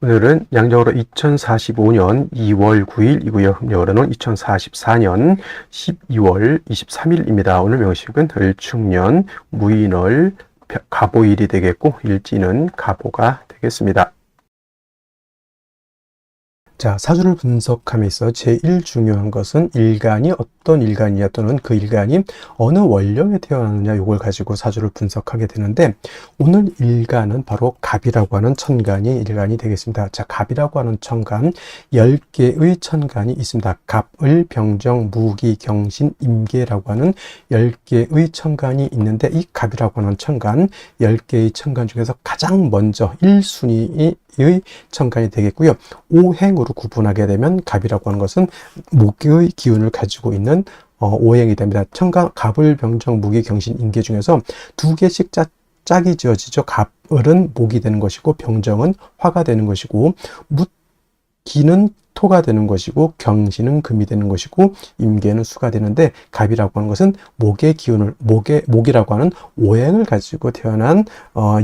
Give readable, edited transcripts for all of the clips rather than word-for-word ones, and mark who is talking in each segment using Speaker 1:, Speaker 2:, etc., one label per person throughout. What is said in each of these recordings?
Speaker 1: 오늘은 양력으로 2045년 2월 9일이고요. 음력으로는 2044년 12월 23일입니다. 오늘 명식은 을축년, 무인월, 갑오일이 되겠고 일지는 갑오가 되겠습니다. 자, 사주를 분석함에 있어 제일 중요한 것은 일간이 어떤 일간이냐 또는 그 일간이 어느 원령에 태어났느냐 요걸 가지고 사주를 분석하게 되는데 오늘 일간은 바로 갑이라고 하는 천간이 일간이 되겠습니다. 자, 갑이라고 하는 천간 10개의 천간이 있습니다. 갑, 을, 병정, 무기, 경신, 임계라고 하는 10개의 천간이 있는데 이 갑이라고 하는 천간 10개의 천간 중에서 가장 먼저 1순위의 천간이 되겠고요. 오행으로 구분하게 되면 갑이라고 하는 것은 목의 기운을 가지고 있는 오행이 됩니다. 천간, 갑을, 병정, 무기, 경신, 임계 중에서 두 개씩 짝이 지어지죠. 갑을은 목이 되는 것이고 병정은 화가 되는 것이고 무기는 토가 되는 것이고 경신은 금이 되는 것이고 임계는 수가 되는데 갑이라고 하는 것은 목의 기운을 목이라고 하는 오행을 가지고 태어난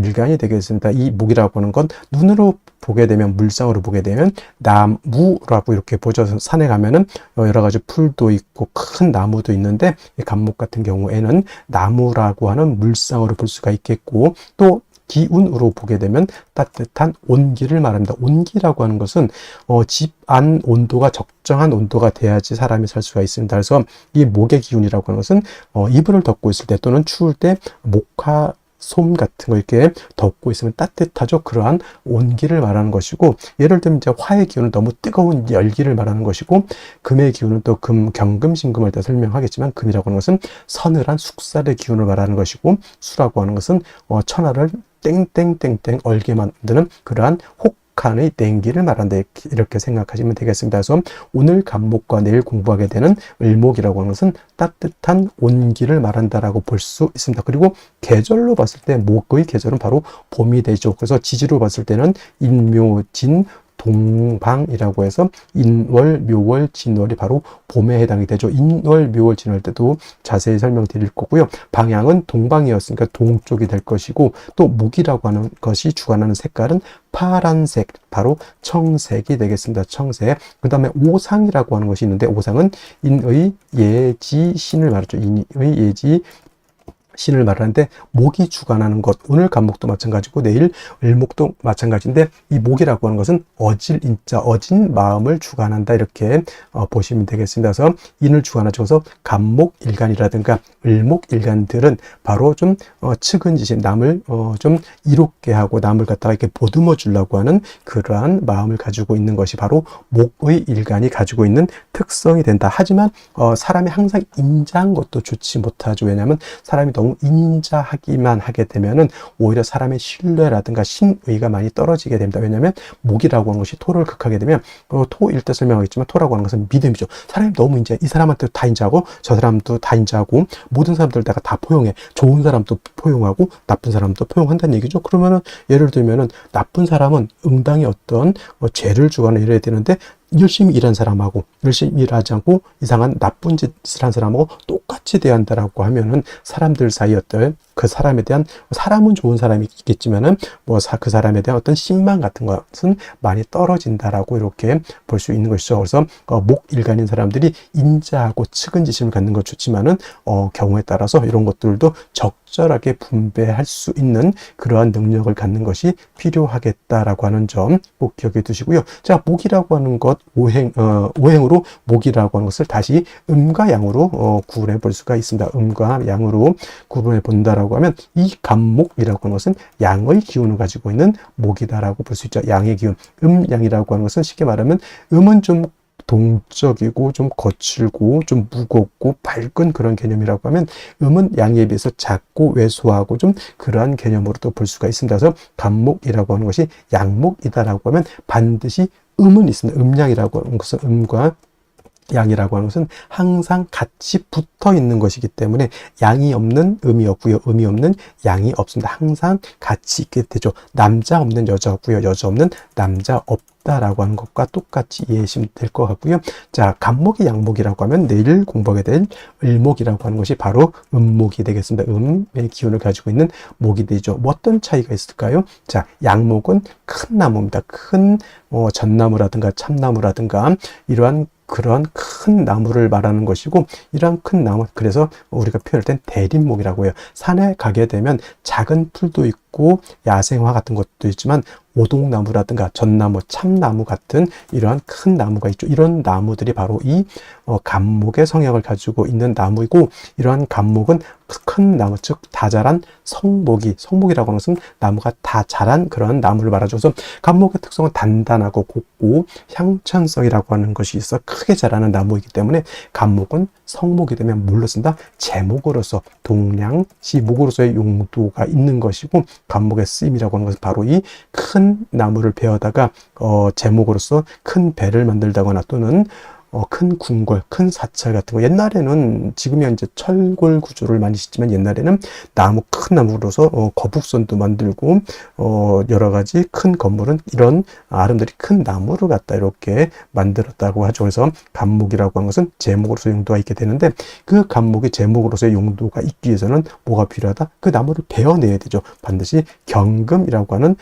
Speaker 1: 일간이 되겠습니다. 이 목이라고 하는 건 눈으로 보게 되면 물상으로 보게 되면 나무라고 이렇게 보죠. 산에 가면은 여러 가지 풀도 있고 큰 나무도 있는데 갑목 같은 경우에는 나무라고 하는 물상으로 볼 수가 있겠고 또 기운으로 보게 되면 따뜻한 온기를 말합니다. 온기라고 하는 것은 집 안 온도가 적정한 온도가 돼야지 사람이 살 수가 있습니다. 그래서 이 목의 기운이라고 하는 것은 이불을 덮고 있을 때 또는 추울 때 목화 솜 같은 거 이렇게 덮고 있으면 따뜻하죠. 그러한 온기를 말하는 것이고 예를 들면 이제 화의 기운은 너무 뜨거운 열기를 말하는 것이고 금의 기운은 또 경금신금을 때 설명하겠지만 금이라고 하는 것은 서늘한 숙살의 기운을 말하는 것이고 수라고 하는 것은 천하를 땡땡땡땡 얼게 만드는 그러한 혹한의 땡기를 말한다 이렇게 생각하시면 되겠습니다. 그래서 오늘 갑목과 내일 공부하게 되는 을목이라고 하는 것은 따뜻한 온기를 말한다라고 볼 수 있습니다. 그리고 계절로 봤을 때 목의 계절은 바로 봄이 되죠. 그래서 지지로 봤을 때는 인묘진 동방이라고 해서 인월, 묘월, 진월이 바로 봄에 해당이 되죠. 인월, 묘월, 진월 때도 자세히 설명드릴 거고요. 방향은 동방이었으니까 동쪽이 될 것이고 또 목이라고 하는 것이 주관하는 색깔은 파란색, 바로 청색이 되겠습니다. 청색. 그 다음에 오상이라고 하는 것이 있는데 오상은 인의, 예지, 신을 말하죠. 인의, 예지, 신을 말하는데 목이 주관하는 것, 오늘 갑목도 마찬가지고 내일 을목도 마찬가지인데 이 목이라고 하는 것은 어질 인자, 어진 마음을 주관한다 이렇게 보시면 되겠습니다. 그래서 인을 주관하죠. 그래서 갑목 일간이라든가 을목 일간들은 바로 좀 측은지심, 남을 좀 이롭게 하고 남을 갖다가 이렇게 보듬어 주려고 하는 그러한 마음을 가지고 있는 것이 바로 목의 일간이 가지고 있는 특성이 된다. 하지만 사람이 항상 인자한 것도 좋지 못하죠. 왜냐하면 사람이 너무 인자하기만 하게 되면은 오히려 사람의 신뢰라든가 신의가 많이 떨어지게 됩니다. 왜냐하면 목이라고 하는 것이 토를 극하게 되면 토일 때 설명하겠지만 토라고 하는 것은 믿음이죠. 사람이 너무 이제 이 사람한테 다 인자하고 저 사람도 다 인자하고 모든 사람들 내가 다 포용해. 좋은 사람도 포용하고 나쁜 사람도 포용한다는 얘기죠. 그러면은 예를 들면은 나쁜 사람은 응당히 어떤 죄를 주거나 이래야 되는데 열심히 일한 사람하고 열심히 일하지 않고 이상한 나쁜 짓을 한 사람하고 똑같이 대한다라고 하면은 사람들 사이 어떤 그 사람에 대한 사람은 좋은 사람이 있겠지만은 그 사람에 대한 어떤 신망 같은 것은 많이 떨어진다라고 이렇게 볼 수 있는 것이죠. 그래서 목 일간인 사람들이 인자하고 측은지심을 갖는 것 좋지만은 경우에 따라서 이런 것들도 적절하게 분배할 수 있는 그러한 능력을 갖는 것이 필요하겠다라고 하는 점 꼭 기억해 두시고요. 자, 목이라고 하는 것 오행으로 목이라고 하는 것을 다시 음과 양으로 구분해 볼 수가 있습니다. 음과 양으로 구분해 본다라고 하면 이 갑목이라고 하는 것은 양의 기운을 가지고 있는 목이다라고 볼 수 있죠. 양의 기운. 양이라고 하는 것은 쉽게 말하면 음은 좀 동적이고 좀 거칠고 좀 무겁고 밝은 그런 개념이라고 하면 음은 양에 비해서 작고 왜소하고 좀 그러한 개념으로도 볼 수가 있습니다. 그래서 갑목이라고 하는 것이 양목이다라고 하면 반드시 음은 있습니다. 음양이라고 하는 것은 음과 양이라고 하는 것은 항상 같이 붙어 있는 것이기 때문에 양이 없는 음이 없고요. 음이 없는 양이 없습니다. 항상 같이 있게 되죠. 남자 없는 여자 없고요. 여자 없는 남자 없다라고 하는 것과 똑같이 이해하시면 될 것 같고요. 자, 간목이 양목이라고 하면 내일 공부하게 될 을목이라고 하는 것이 바로 음목이 되겠습니다. 음의 기운을 가지고 있는 목이 되죠. 뭐 어떤 차이가 있을까요? 자, 양목은 큰 나무입니다. 큰 전나무라든가 참나무라든가 이러한 그런 큰 나무를 말하는 것이고, 이러한 큰 나무, 그래서 우리가 표현할 땐 대림목이라고 해요. 산에 가게 되면 작은 풀도 있고 야생화 같은 것도 있지만 오동나무라든가 전나무, 참나무 같은 이러한 큰 나무가 있죠. 이런 나무들이 바로 이 간목의 성향을 가지고 있는 나무이고, 이러한 간목은 큰 나무, 즉 다 자란 성목이라고 하는 것은 나무가 다 자란 그런 나무를 말하죠. 그래서 간목의 특성은 단단하고 곱고 향천성이라고 하는 것이 있어 크게 자라는 나무이기 때문에 간목은 성목이 되면 뭘로 쓴다? 제목으로서, 동량시 목으로서의 용도가 있는 것이고, 간목의 쓰임이라고 하는 것은 바로 이 큰 나무를 베어다가 제목으로서 큰 배를 만들다거나 또는 큰 궁궐, 큰 사찰 같은 거, 옛날에는 지금이야 이제 철골 구조를 많이 짓지만 옛날에는 큰 나무로서 거북선도 만들고 여러 가지 큰 건물은 이런 아름드리 큰 나무를 갖다 이렇게 만들었다고 하죠. 그래서 간목이라고 하는 것은 제목으로서 용도가 있게 되는데, 그 간목이 제목으로서의 용도가 있기 위해서는 뭐가 필요하다? 그 나무를 베어내야 되죠. 반드시 경금이라고 하는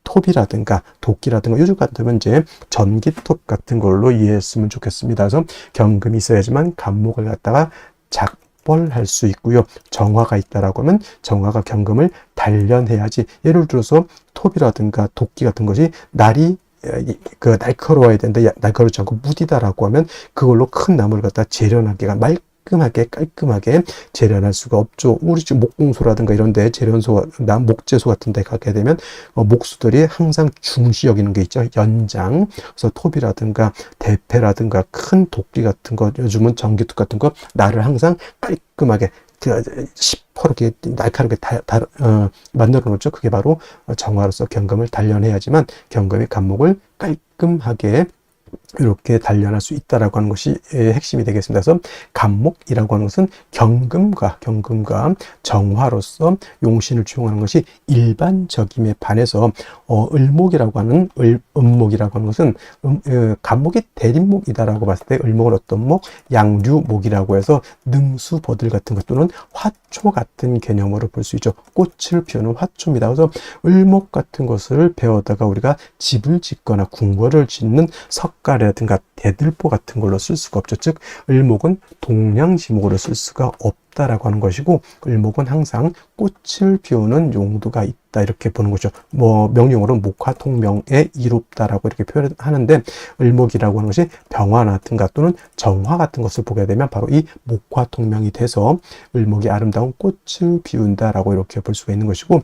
Speaker 1: 톱이라든가 도끼라든가, 요즘 같으면 이제 전기톱 같은 걸로 이해했으면 좋겠습니다. 그래서 경금이 있어야지만 간목을 갖다가 작벌할 수 있고요. 정화가 있다라고 하면 정화가 경금을 단련해야지. 예를 들어서 톱이라든가 도끼 같은 것이 날카로워야 되는데 날카롭지 않고 무디다라고 하면 그걸로 큰 나무를 갖다 재련하기가 깔끔하게 재련할 수가 없죠. 우리 집 목공소라든가 이런 데 목재소 같은 데 가게 되면 목수들이 항상 중시 여기는 게 있죠. 연장. 그래서 톱이라든가 대패라든가 큰 도끼 같은 거, 요즘은 전기톱 같은 거, 나를 항상 깔끔하게 시퍼렇게 날카롭게 만들어 놓죠. 그게 바로 정화로서 경금을 단련해야지만 경금이 간목을 깔끔하게 이렇게 단련할 수 있다라고 하는 것이 핵심이 되겠습니다. 그래서 간목이라고 하는 것은 경금과 정화로서 용신을 취용하는 것이 일반적임에 반해서 을목이라고 하는 음목이라고 하는 것은 간목이 대림목이다라고 봤을 때 을목은 어떤 목? 양류목이라고 해서 능수, 버들 같은 것 또는 화초 같은 개념으로 볼 수 있죠. 꽃을 피우는 화초입니다. 그래서 을목 같은 것을 배워다가 우리가 집을 짓거나 궁궐을 짓는 석가래라든가 대들보 같은 걸로 쓸 수가 없죠. 즉 을목은 동량지목으로 쓸 수가 없다라고 하는 것이고, 을목은 항상 꽃을 피우는 용도가 있다 이렇게 보는 거죠. 명령어로 목화통명에 이롭다라고 이렇게 표현하는데, 을목이라고 하는 것이 병화라든가 또는 정화 같은 것을 보게 되면 바로 이 목화통명이 돼서 을목이 아름다운 꽃을 피운다라고 이렇게 볼 수가 있는 것이고,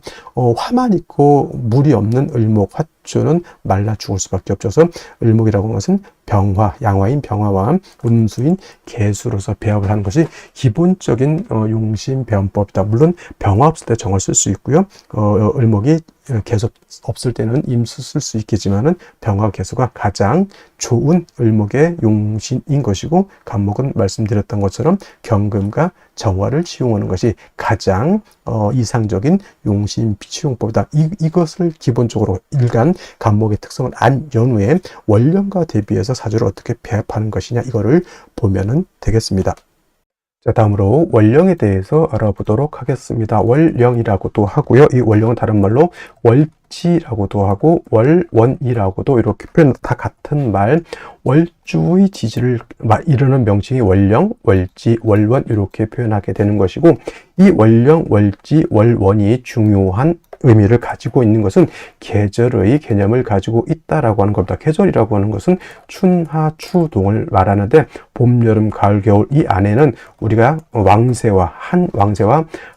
Speaker 1: 화만 있고 물이 없는 을목, 화초는 말라 죽을 수밖에 없죠. 그래서 을목이라고 하는 것은 병화, 양화인 병화와 음수인 개수로서 배합을 하는 것이 기본적인 용신 배원법이다. 물론 병화 없을 때 정을 쓸 수 있고요. 을목이 개수 없을 때는 임수 쓸 수 있겠지만은 병화 개수가 가장 좋은 을목의 용신인 것이고, 간목은 말씀드렸던 것처럼 경금과 정화를 취용하는 것이 가장 이상적인 용신 취용법이다. 이것을 기본적으로 일간 간목의 특성을 안 연후에 원령과 대비해서 사주를 어떻게 배합하는 것이냐, 이거를 보면은 되겠습니다. 자, 다음으로 원령에 대해서 알아보도록 하겠습니다. 월령이라고도 하고요. 이 월령은 다른 말로 월지라고도 하고 월원이라고도 이렇게 표현, 다 같은 말, 월주의 지지를 이루는 명칭이 월령, 월지, 월원 이렇게 표현하게 되는 것이고, 이 월령, 월지, 월원이 중요한 의미를 가지고 있는 것은 계절의 개념을 가지고 있다라고 하는 겁니다. 계절이라고 하는 것은 춘하, 추동을 말하는데, 봄, 여름, 가을, 겨울 이 안에는 우리가 왕세와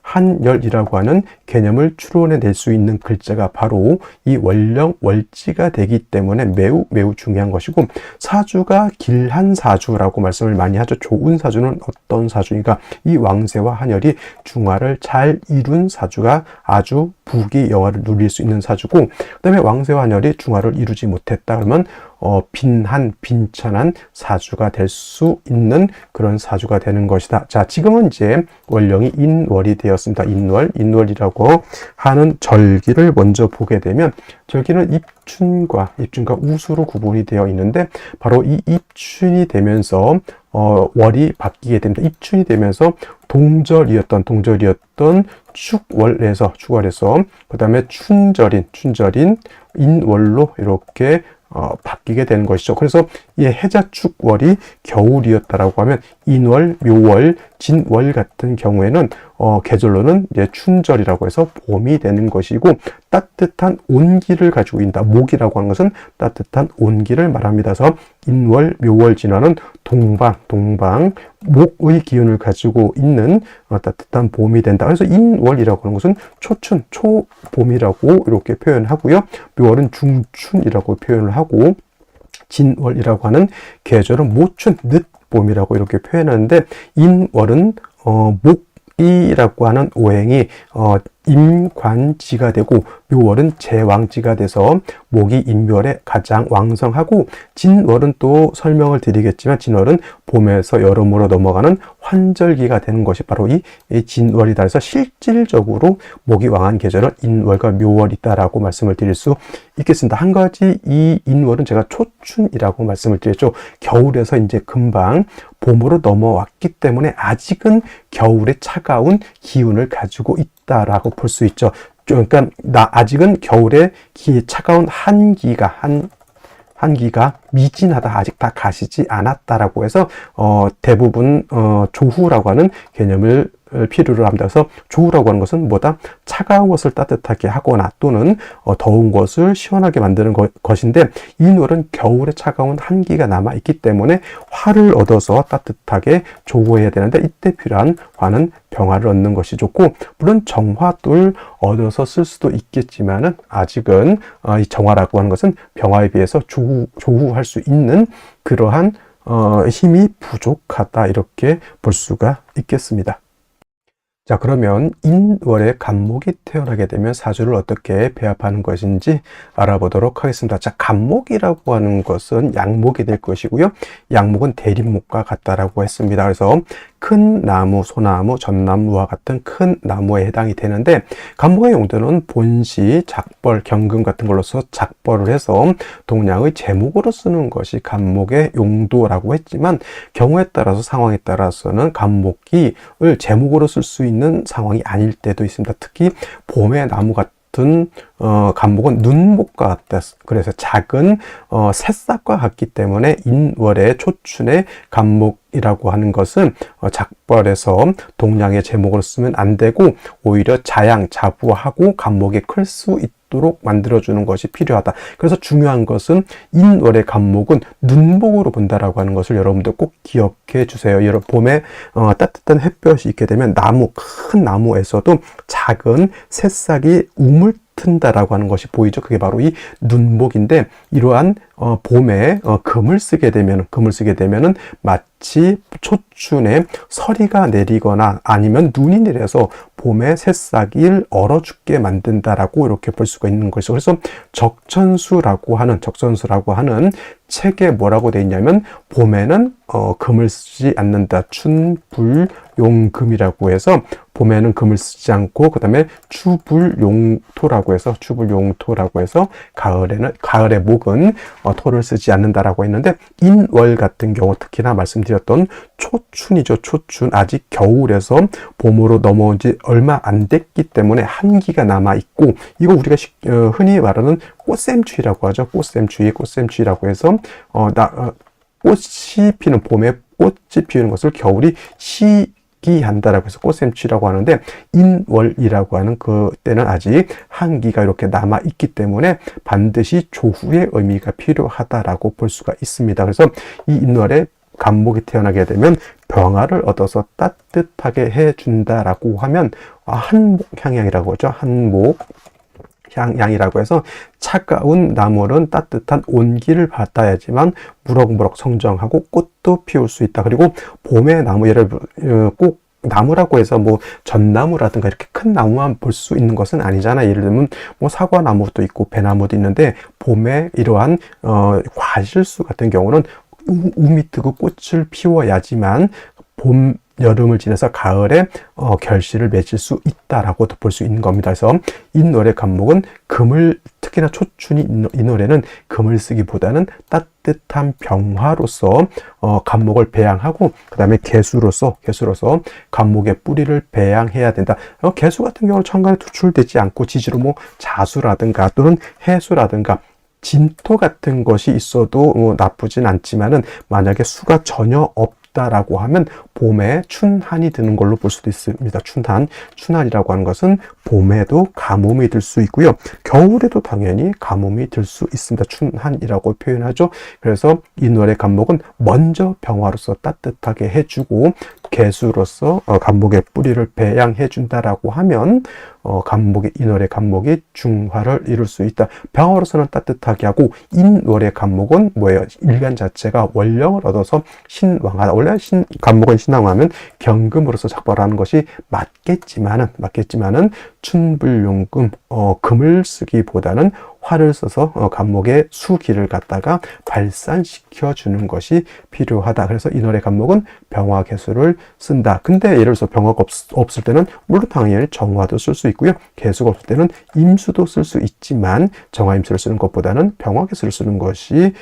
Speaker 1: 한열이라고 하는 개념을 추론해낼 수 있는 글자가 바로 이 월령, 월지가 되기 때문에 매우 중요한 것이고, 사주가 길한 사주라고 말씀을 많이 하죠. 좋은 사주는 어떤 사주니까 이 왕세와 한열이 중화를 잘 이룬 사주가 아주 부귀 영화를 누릴 수 있는 사주고, 그 다음에 왕세와 한열이 중화를 이루지 못했다 그러면 빈한, 빈천한 사주가 될 수 있는 그런 사주가 되는 것이다. 자, 지금은 이제 월령이 인월이 되었습니다. 인월이라고 하는 절기를 먼저 보게 되면 절기는 입춘과 우수로 구분이 되어 있는데 바로 이 입춘이 되면서 월이 바뀌게 됩니다. 입춘이 되면서 동절이었던 축월에서 그 다음에 춘절인 인월로 이렇게 바뀌게 되는 것이죠. 그래서 이 해자축월이 겨울이었다라고 하면 인월, 묘월, 진월 같은 경우에는 계절로는 이제 춘절이라고 해서 봄이 되는 것이고 따뜻한 온기를 가지고 있다. 목이라고 하는 것은 따뜻한 온기를 말합니다. 그래서 인월, 묘월, 진월은 동방, 목의 기운을 가지고 있는 따뜻한 봄이 된다. 그래서 인월이라고 하는 것은 초춘, 초봄이라고 이렇게 표현하고요. 묘월은 중춘이라고 표현을 하고 진월이라고 하는 계절은 모춘, 늦봄이라고 이렇게 표현하는데 인월은 목이라고 하는 오행이 임관지가 되고 묘월은 제왕지가 돼서 목이 인묘월에 가장 왕성하고 진월은 또 설명을 드리겠지만 진월은 봄에서 여름으로 넘어가는 환절기가 되는 것이 바로 이 진월이다. 그래서 실질적으로 목이 왕한 계절은 인월과 묘월이다라고 말씀을 드릴 수 있겠습니다. 한 가지 이 인월은 제가 초춘이라고 말씀을 드렸죠. 겨울에서 이제 금방 봄으로 넘어왔기 때문에 아직은 겨울의 차가운 기운을 가지고 있다라고 볼 수 있죠. 그러니까 아직은 겨울에 차가운 한기가 미진하다, 아직 다 가시지 않았다라고 해서 대부분 조후라고 하는 개념을 필요로 합니다. 그래서 조후라고 하는 것은 뭐다? 차가운 것을 따뜻하게 하거나 또는 더운 것을 시원하게 만드는 것인데 인월은 겨울에 차가운 한기가 남아있기 때문에 화를 얻어서 따뜻하게 조후해야 되는데 이때 필요한 화는 병화를 얻는 것이 좋고 물론 정화도 얻어서 쓸 수도 있겠지만은 아직은 이 정화라고 하는 것은 병화에 비해서 조후할 수 있는 그러한 힘이 부족하다 이렇게 볼 수가 있겠습니다. 자, 그러면 인월에 간목이 태어나게 되면 사주를 어떻게 배합하는 것인지 알아보도록 하겠습니다. 자, 간목이라고 하는 것은 양목이 될 것이고요. 양목은 대립목과 같다라고 했습니다. 그래서 큰 나무, 소나무, 전나무와 같은 큰 나무에 해당이 되는데 간목의 용도는 본시, 작벌, 경금 같은 걸로서 작벌을 해서 동량의 제목으로 쓰는 것이 간목의 용도라고 했지만 경우에 따라서 상황에 따라서는 간목을 제목으로 쓸 수 있는 상황이 아닐 때도 있습니다. 특히 봄의 나무 같은 간목은 눈목과 같다. 그래서 작은 새싹과 같기 때문에 인월의 초춘의 간목이라고 하는 것은 작벌에서 동량의 제목으로 쓰면 안 되고 오히려 자양자부하고 간목이 클 수 있도록 만들어주는 것이 필요하다. 그래서 중요한 것은 인월의 간목은 눈목으로 본다라고 하는 것을 여러분들 꼭 기억해 주세요. 여러분 봄에 따뜻한 햇볕이 있게 되면 큰 나무에서도 작은 새싹이 우물튼다라고 하는 것이 보이죠. 그게 바로 이 눈목인데 이러한 봄에 금을 쓰게 되면은 마치 초춘에 서리가 내리거나 아니면 눈이 내려서 봄에 새싹을 얼어 죽게 만든다라고 이렇게 볼 수가 있는 것이죠. 그래서 적천수라고 하는 책에 뭐라고 되어 있냐면 봄에는 금을 쓰지 않는다. 춘불용금이라고 해서 봄에는 금을 쓰지 않고 그 다음에 추불용토라고 해서 가을의 목은 토를 쓰지 않는다라고 했는데 인월 같은 경우 특히나 말씀드렸던 초춘이죠. 초춘 아직 겨울에서 봄으로 넘어온 지 얼마 안 됐기 때문에 한기가 남아 있고 이거 우리가 흔히 말하는 꽃샘추위라고 하죠. 꽃샘추위라고 해서 꽃이 피는 봄에 꽃이 피우는 것을 겨울이 시기한다라고 해서 꽃샘추위라고 하는데 인월이라고 하는 그때는 아직 한기가 이렇게 남아 있기 때문에 반드시 조후의 의미가 필요하다라고 볼 수가 있습니다. 그래서 이 인월에 간목이 태어나게 되면 병화를 얻어서 따뜻하게 해준다라고 하면 한목향양이라고 하죠. 한목향양이라고 해서 차가운 나물은 따뜻한 온기를 받아야지만 무럭무럭 성장하고 꽃도 피울 수 있다. 그리고 봄의 나무 꼭 나무라고 해서 뭐 전나무라든가 이렇게 큰 나무만 볼 수 있는 것은 아니잖아. 예를 들면 뭐 사과나무도 있고 배나무도 있는데 봄에 이러한 과실수 같은 경우는 우미 트고 꽃을 피워야지만 봄, 여름을 지나서 가을에 결실을 맺을 수 있다라고 볼 수 있는 겁니다. 그래서 이 노래 간목은 금을, 특히나 초춘이 이 노래는 금을 쓰기보다는 따뜻한 병화로서 간목을 배양하고, 그 다음에 개수로서 간목의 뿌리를 배양해야 된다. 개수 같은 경우는 천간에 투출되지 않고 지지로 뭐 자수라든가 또는 해수라든가 진토 같은 것이 있어도 나쁘진 않지만은, 만약에 수가 전혀 없다라고 하면 봄에 춘한이 드는 걸로 볼 수도 있습니다. 춘한이라고 하는 것은 봄에도 가뭄이 들 수 있고요. 겨울에도 당연히 가뭄이 들 수 있습니다. 춘한이라고 표현하죠. 그래서 이 노래 간목은 먼저 병화로서 따뜻하게 해주고 개수로서 간목의 뿌리를 배양해 준다라고 하면 이 노래 간목이 중화를 이룰 수 있다. 병화로서는 따뜻하게 하고, 인월의 간목은 뭐예요? 일간 자체가 원령을 얻어서 신왕하다. 원래 간목은 신왕하면 경금으로서 작발하는 것이 맞겠지만은 춘불용금, 금을 쓰기보다는 화를 써서 간목의 수기를 갖다가 발산시켜 주는 것이 필요하다. 그래서 이 노래 간목은 병화 개수를 쓴다. 근데 예를 들어서 병화가 없을 때는 물론 당연히 정화도 쓸 수 있고요. 개수가 없을 때는 임수도 쓸 수 있지만, 정화 임수를 쓰는 것보다는 병화 개수를 쓰는 것이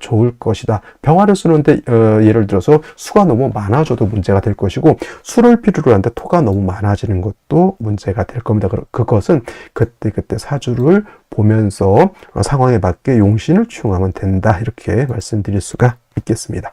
Speaker 1: 좋을 것이다. 병화를 쓰는데 예를 들어서 수가 너무 많아져도 문제가 될 것이고, 수를 필요로 하는데 토가 너무 많아지는 것도 문제가 될 겁니다. 그것은 그때 사주를 보면서 상황에 맞게 용신을 취용하면 된다. 이렇게 말씀드릴 수가 있겠습니다.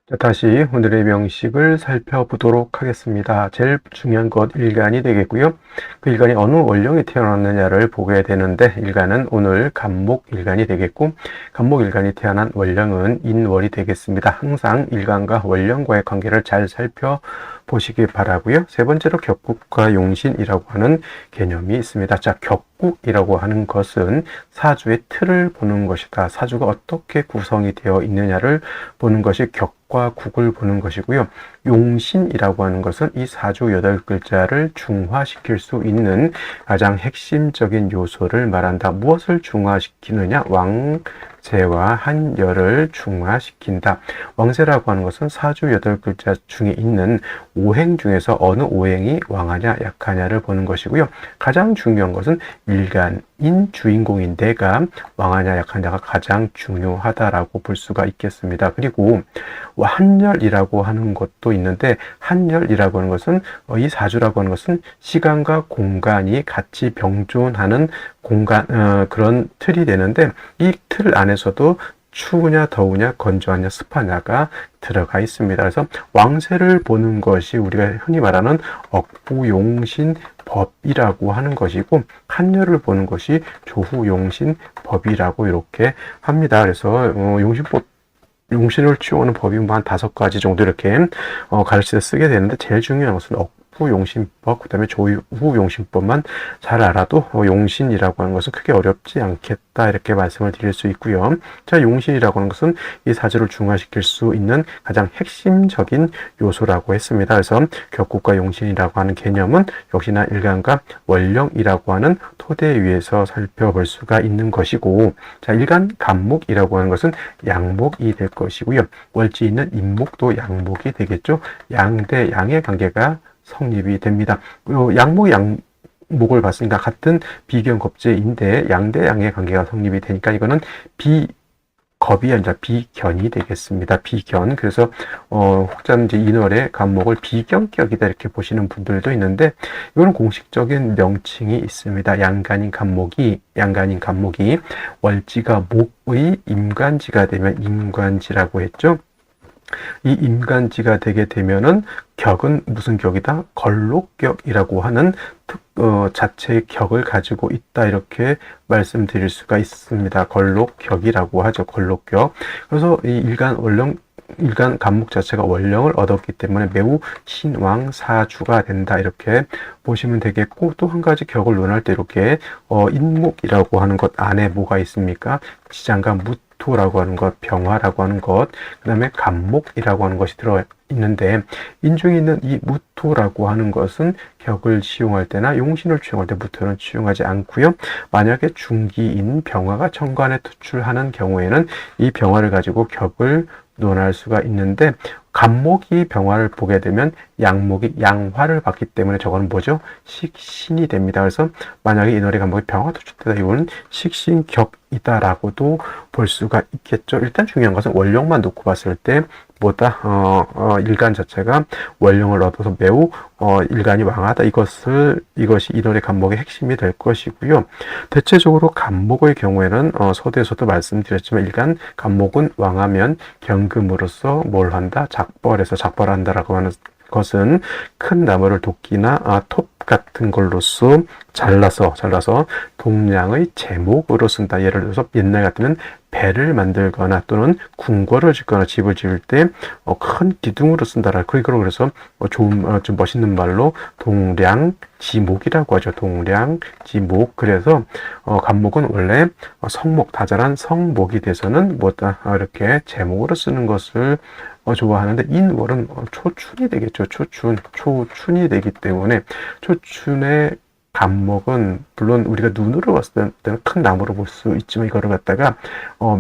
Speaker 1: 자, 다시 오늘의 명식을 살펴보도록 하겠습니다. 제일 중요한 것 일간이 되겠고요. 그 일간이 어느 원령에 태어났느냐를 보게 되는데, 일간은 오늘 간목 일간이 되겠고, 간목 일간이 태어난 원령은 인월이 되겠습니다. 항상 일간과 원령과의 관계를 잘 살펴보시기 바라고요. 세 번째로 격국과 용신이라고 하는 개념이 있습니다. 자, 격국이라고 하는 것은 사주의 틀을 보는 것이다. 사주가 어떻게 구성이 되어 있느냐를 보는 것이 격과 국을 보는 것이고요. 용신이라고 하는 것은 이 사주 8글자를 중화시킬 수 있는 가장 핵심적인 요소를 말한다. 무엇을 중화시키느냐? 왕세와 한열을 중화시킨다. 왕세라고 하는 것은 사주 8글자 중에 있는 오행 중에서 어느 오행이 왕하냐 약하냐를 보는 것이고요. 가장 중요한 것은 일간인 주인공인 내가 왕하냐 약하냐가 가장 중요하다라고 볼 수가 있겠습니다. 그리고 한열이라고 하는 것도 있는데, 한열이라고 하는 것은 이 사주라고 하는 것은 시간과 공간이 같이 병존하는 그런 틀이 되는데, 이 틀 안에서도 추우냐 더우냐 건조하냐 습하냐가 들어가 있습니다. 그래서 왕세를 보는 것이 우리가 흔히 말하는 억부용신법이라고 하는 것이고, 한열을 보는 것이 조후용신법이라고 이렇게 합니다. 그래서 용신을 취용하는 법이 한 5가지 정도 이렇게 가르치다 쓰게 되는데, 제일 중요한 것은 억부용신법, 그 다음에 조후용신법만 잘 알아도 용신이라고 하는 것은 크게 어렵지 않겠다, 이렇게 말씀을 드릴 수 있고요. 자, 용신이라고 하는 것은 이 사주를 중화시킬 수 있는 가장 핵심적인 요소라고 했습니다. 그래서 격국과 용신이라고 하는 개념은 역시나 일간과 원령이라고 하는 토대 위에서 살펴볼 수가 있는 것이고, 자, 일간 간목이라고 하는 것은 양목이 될 것이고요. 월지 있는 임목도 양목이 되겠죠. 양 대 양의 관계가 성립이 됩니다. 양목을 봤으니까 같은 비견겁제인데 양 대 양의 관계가 성립이 되니까 이거는 겁이 아니라 비견이 되겠습니다. 비견. 그래서 혹자는 이제 인월의 간목을 비견격이다 이렇게 보시는 분들도 있는데, 이거는 공식적인 명칭이 있습니다. 양간인 간목이 월지가 목의 임간지가 되면 임간지라고 했죠. 이 임간지가 되게 되면은 격은 무슨 격이다? 걸록격이라고 하는 자체의 격을 가지고 있다, 이렇게 말씀드릴 수가 있습니다. 걸록격이라고 하죠. 걸록격. 그래서 이 일간 간목 자체가 원령을 얻었기 때문에 매우 신왕사주가 된다, 이렇게 보시면 되겠고, 또 한 가지 격을 논할 때 이렇게 인목이라고 하는 것 안에 뭐가 있습니까? 지장과 무 무토라고 하는 것, 병화라고 하는 것, 그 다음에 간목이라고 하는 것이 들어 있는데, 인중에 있는 이 무토라고 하는 것은 격을 지용할 때나 용신을 지용할 때 무토는 지용하지 않고요. 만약에 중기인 병화가 정관에 투출하는 경우에는 이 병화를 가지고 격을 논할 수가 있는데, 간목이 병화를 보게 되면 양목이 양화를 받기 때문에 저거는 뭐죠? 식신이 됩니다. 그래서 만약에 이nor의 간목이 병화 투출되다, 이거는 식신격이다라고도 볼 수가 있겠죠. 일단 중요한 것은 원령만 놓고 봤을 때 뭐다? 일간 자체가 원령을 얻어서 매우 일간이 왕하다. 이것이 이nor의 간목의 핵심이 될 것이고요. 대체적으로 간목의 경우에는 서두에서도 말씀드렸지만 일간 간목은 왕하면 경금으로서 뭘 한다? 작벌한다라고 하는 것은 큰 나무를 도끼나 톱 같은 걸로써 잘라서 동량의 제목으로 쓴다. 예를 들어서 옛날 같으면 배를 만들거나 또는 궁궐을 짓거나 집을 지을 때 큰 기둥으로 쓴다라. 그래서 좀 멋있는 말로 동량지목이라고 하죠. 동량지목. 그래서 간목은 원래 성목, 다자란 성목이 돼서는 뭐다? 이렇게 제목으로 쓰는 것을 좋아하는데, 인월은 초춘이 되겠죠. 초춘이 되기 때문에 초춘의 간목은 물론 우리가 눈으로 봤을 때는 큰 나무로 볼 수 있지만, 이거를 갖다가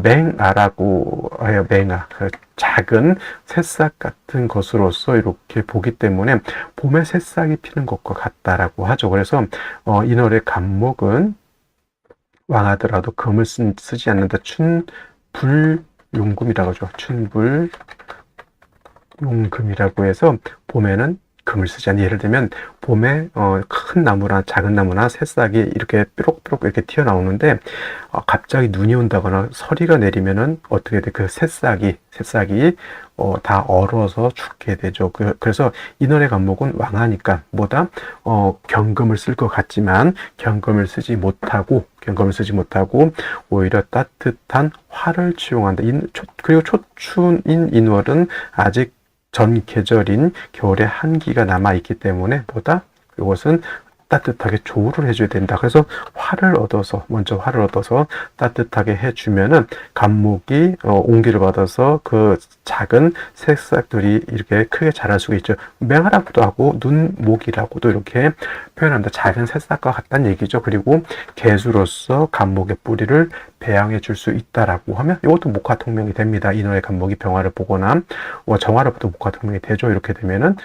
Speaker 1: 맹아라고 해요. 맹아, 작은 새싹 같은 것으로서 이렇게 보기 때문에 봄에 새싹이 피는 것과 같다라고 하죠. 그래서 인월의 간목은 왕하더라도 금을 쓰지 않는다. 춘불용금이라고 하죠. 춘불용금이라고 해서 봄에는 금을 쓰지 않는, 예를 들면 봄에 큰 나무나 작은 나무나 새싹이 이렇게 뾰록뾰록 이렇게 튀어나오는데 갑자기 눈이 온다거나 서리가 내리면은 어떻게 돼? 그 새싹이 다 얼어서 죽게 되죠. 그래서 인월의 간목은 왕하니까 뭐다? 경금을 쓸 것 같지만 경금을 쓰지 못하고 오히려 따뜻한 화를 지용한다. 그리고 초춘인 인월은 아직 전 계절인 겨울에 한기가 남아있기 때문에 이것은 따뜻하게 조우를 해줘야 된다. 그래서 먼저 화를 얻어서 따뜻하게 해주면은 간목이 온기를 받아서 그 작은 새싹들이 이렇게 크게 자랄 수가 있죠. 맹하라고도 하고 눈목이라고도 이렇게 표현합니다. 작은 새싹과 같다는 얘기죠. 그리고 개수로서 간목의 뿌리를 배양해 줄 수 있다라고 하면 이것도 목화통명이 됩니다. 인월의 간목이 병화를 보거나 정화를 봐도 목화통명이 되죠. 이렇게 되면은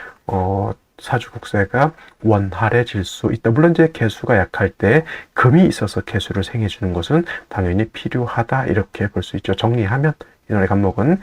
Speaker 1: 사주국세가 원활해질 수 있다. 물론 이제 개수가 약할 때 금이 있어서 개수를 생해주는 것은 당연히 필요하다. 이렇게 볼 수 있죠. 정리하면 인월의 간목은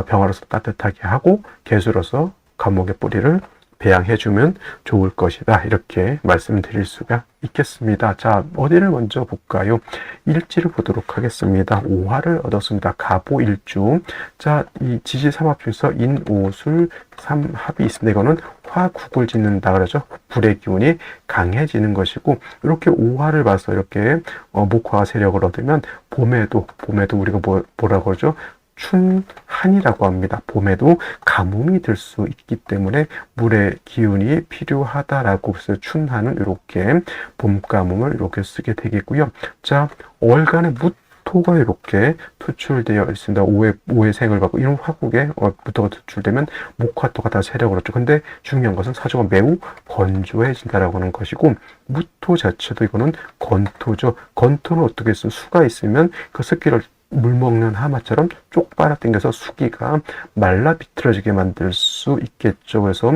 Speaker 1: 병화로서 따뜻하게 하고 개수로서 간목의 뿌리를 배양해주면 좋을 것이다. 이렇게 말씀드릴 수가 있겠습니다. 자, 어디를 먼저 볼까요? 일지를 보도록 하겠습니다. 5화를 얻었습니다. 가보일주. 자, 이 지지삼합 중에서 인오술 삼합이 있습니다. 이거는 화국을 짓는다 그러죠. 불의 기운이 강해지는 것이고, 이렇게 5화를 봐서 이렇게 목화 세력을 얻으면 봄에도 우리가 뭐라고 그러죠? 춘한이라고 합니다. 봄에도 가뭄이 들 수 있기 때문에 물의 기운이 필요하다라고 해서 춘한은 이렇게 봄 가뭄을 이렇게 쓰게 되겠고요. 자, 월간의 무토가 이렇게 투출되어 있습니다. 5의 생을 받고 이런 화국에 무토가 투출되면 목화토가 다 세력을 얻죠. 근데 중요한 것은 사주가 매우 건조해진다라고 하는 것이고, 무토 자체도 이거는 건토죠. 건토는 어떻게 했으면 수가 있으면 그 습기를 물 먹는 하마처럼 쪽 빨아당겨서 수기가 말라 비틀어지게 만들 수 있겠죠. 그래서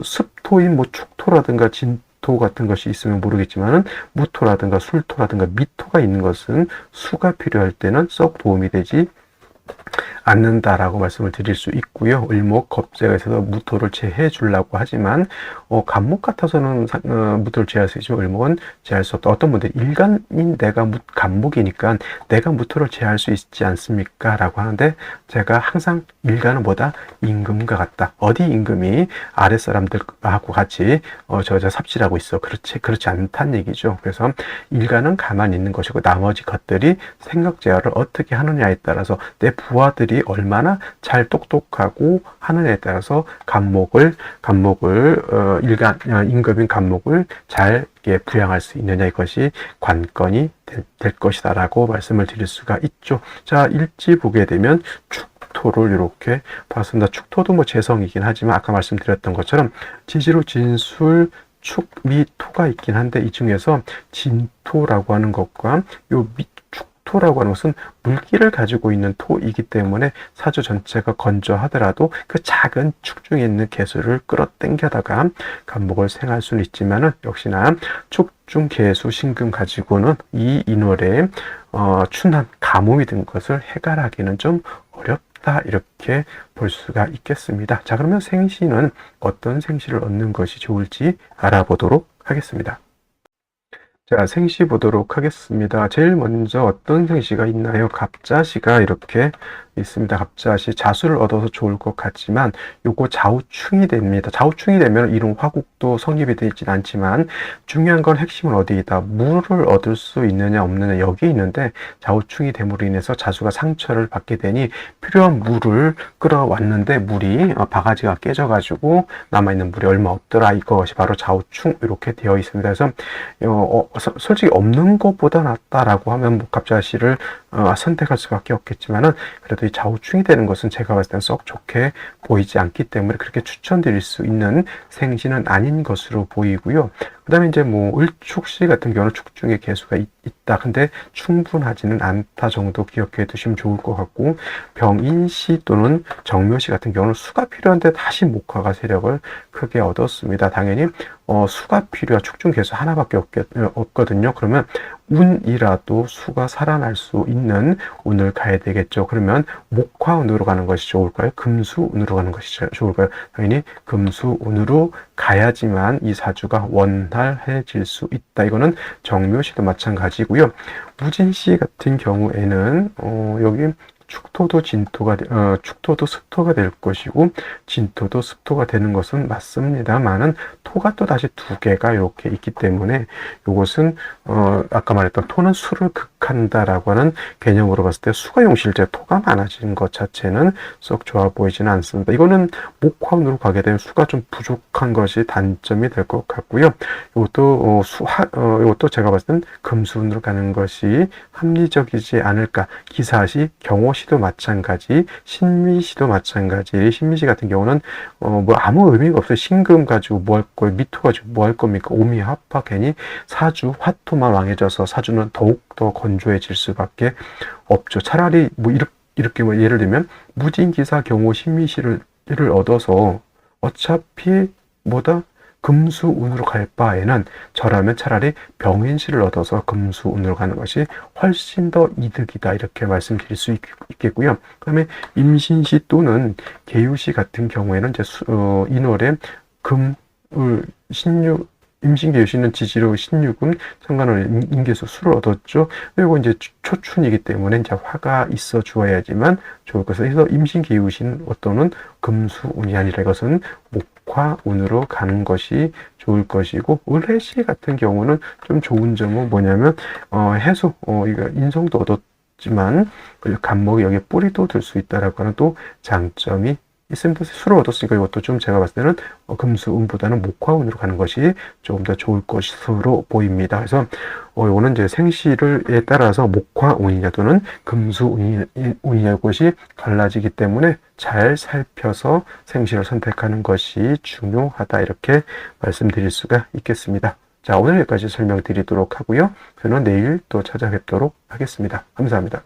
Speaker 1: 습토인 축토라든가 진토 같은 것이 있으면 모르겠지만은 무토라든가 술토라든가 미토가 있는 것은 수가 필요할 때는 썩 도움이 되지 않는다라고 말씀을 드릴 수 있고요. 을목, 겁재가 있어서 무토를 제해 주려고 하지만 간목 같아서는 무토를 제할 수 있지만 을목은 제할 수 없다. 어떤 분들 일간인 내가 간목이니까 내가 무토를 제할 수 있지 않습니까? 라고 하는데, 제가 항상 일간은 뭐다? 임금과 같다. 어디 임금이 아랫사람들하고 같이 저 삽질하고 있어. 그렇지 않다는 얘기죠. 그래서 일간은 가만히 있는 것이고 나머지 것들이 생각 제어를 어떻게 하느냐에 따라서 내 부하들이 친구들이 얼마나 잘 똑똑하고 하느냐에 따라서 임금인 간목을 잘 부양할 수 있느냐, 이것이 관건이 될 것이다라고 말씀을 드릴 수가 있죠. 자, 일지 보게 되면 축토를 이렇게 봤습니다. 축토도 뭐 재성이긴 하지만 아까 말씀드렸던 것처럼 지지로 진술, 축, 미, 토가 있긴 한데 이 중에서 진토라고 하는 것과 요 축토라고 하는 것은 물기를 가지고 있는 토이기 때문에 사주 전체가 건조하더라도 그 작은 축 중에 있는 개수를 끌어당겨다가 간목을 생할 수는 있지만은 역시나 축중 개수 신금 가지고는 이 인월에 춘한 가뭄이 든 것을 해결하기는 좀 어렵다, 이렇게 볼 수가 있겠습니다. 자, 그러면 생시는 어떤 생시를 얻는 것이 좋을지 알아보도록 하겠습니다. 자, 생시 보도록 하겠습니다. 제일 먼저 어떤 생시가 있나요? 갑자시가 이렇게 있습니다. 갑자시, 자수를 얻어서 좋을 것 같지만 요거 좌우충이 됩니다. 좌우충이 되면 이런 화국도 성립이 되진 않지만 중요한 건 핵심은 어디이다. 물을 얻을 수 있느냐 없느냐 여기 있는데 좌우충이 됨으로 인해서 자수가 상처를 받게 되니 필요한 물을 끌어왔는데 물이 바가지가 깨져가지고 남아있는 물이 얼마 없더라. 이것이 바로 좌우충 이렇게 되어 있습니다. 그래서 솔직히 없는 것보다 낫다라고 하면 뭐 갑자시를 선택할 수밖에 없겠지만은 그래도 이 좌우충이 되는 것은 제가 봤을 때는 썩 좋게 보이지 않기 때문에 그렇게 추천드릴 수 있는 생시는 아닌 것으로 보이고요. 그 다음에 이제 뭐 을축시 같은 경우는 축 중에 개수가 있다. 근데 충분하지는 않다 정도 기억해 두시면 좋을 것 같고, 병인시 또는 정묘시 같은 경우는 수가 필요한데 다시 목화가 세력을 크게 얻었습니다. 당연히 수가 필요한 축중 개수 하나밖에 없거든요. 그러면 운이라도 수가 살아날 수 있는 운을 가야 되겠죠. 그러면 목화운으로 가는 것이 좋을까요? 금수운으로 가는 것이 좋을까요? 당연히 금수운으로 가야지만 이 사주가 원활해질 수 있다. 이거는 정묘시도 마찬가지고요. 무진시 같은 경우에는 여기 축토도 축토도 습토가 될 것이고 진토도 습토가 되는 것은 맞습니다만은 토가 또 다시 두 개가 이렇게 있기 때문에 이것은 아까 말했던 토는 수를 극한다라고 하는 개념으로 봤을 때 수가 용실제 토가 많아지는 것 자체는 썩 좋아 보이지는 않습니다. 이거는 목화운으로 가게 되면 수가 좀 부족한 것이 단점이 될 것 같고요. 이것도 제가 봤을 땐 금수운으로 가는 것이 합리적이지 않을까. 기사시, 경호시도 마찬가지, 신미시도 마찬가지. 신미시 같은 경우는 뭐 아무 의미가 없어요. 신금 가지고 뭐 할 거예요? 미토 가지고 뭐 할 겁니까? 오미합파 괜히 사주 화토만 왕해져서 사주는 더욱더 건조해질 수밖에 없죠. 차라리 뭐 이렇게 뭐 예를 들면 무진기사 경호 신미시를 얻어서 어차피 금수운으로 갈 바에는 저라면 차라리 병인시를 얻어서 금수운으로 가는 것이 훨씬 더 이득이다, 이렇게 말씀드릴 수 있겠고요. 그 다음에 임신시 또는 계유시 같은 경우에는 이제 인월에 임신계유시는 지지로 신유금, 상관은 인계수 수를 얻었죠. 그리고 이제 초춘이기 때문에 이제 화가 있어 주어야지만 좋을 것을 해서 임신계유시는 어떠는 금수운이 아니라 이것은 목화운으로 가는 것이 좋을 것이고, 을해시 같은 경우는 좀 좋은 점은 뭐냐면 해수, 이거 인성도 얻었지만 간목이 여기에 뿌리도 들 수 있다라고 하는 또 장점이 있습니다. 수를 얻었으니까 이것도 좀 제가 봤을 때는 금수운보다는 목화운으로 가는 것이 조금 더 좋을 것으로 보입니다. 그래서 이거는 이제 생시에 따라서 목화운이냐 또는 금수운이냐 것이 갈라지기 때문에 잘 살펴서 생시를 선택하는 것이 중요하다, 이렇게 말씀드릴 수가 있겠습니다. 자, 오늘 여기까지 설명드리도록 하고요. 저는 내일 또 찾아뵙도록 하겠습니다. 감사합니다.